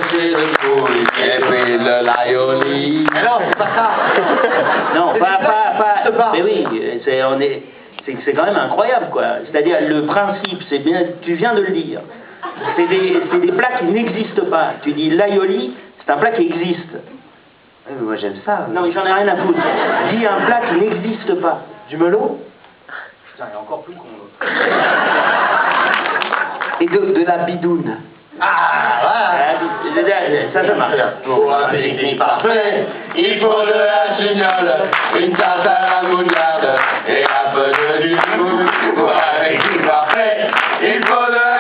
pied de couille et puis de l'aioli. Non, c'est pas ça. Non, pas. Mais oui, c'est quand même incroyable, quoi. C'est-à-dire, le principe, c'est bien, tu viens de le dire. C'est des plats qui n'existent pas. Tu dis l'aioli, c'est un plat qui existe. Moi j'aime ça. Non, mais j'en ai rien à foutre. Dis un plat qui n'existe pas. Du melon? Putain, il est encore plus con, l'autre. Et de la bidoune. Ah, ça marche. Pour un pique-nique parfait, il faut de la chignole, une tarte à la moutarde et un peu de du pour un pique-nique parfait, il faut de la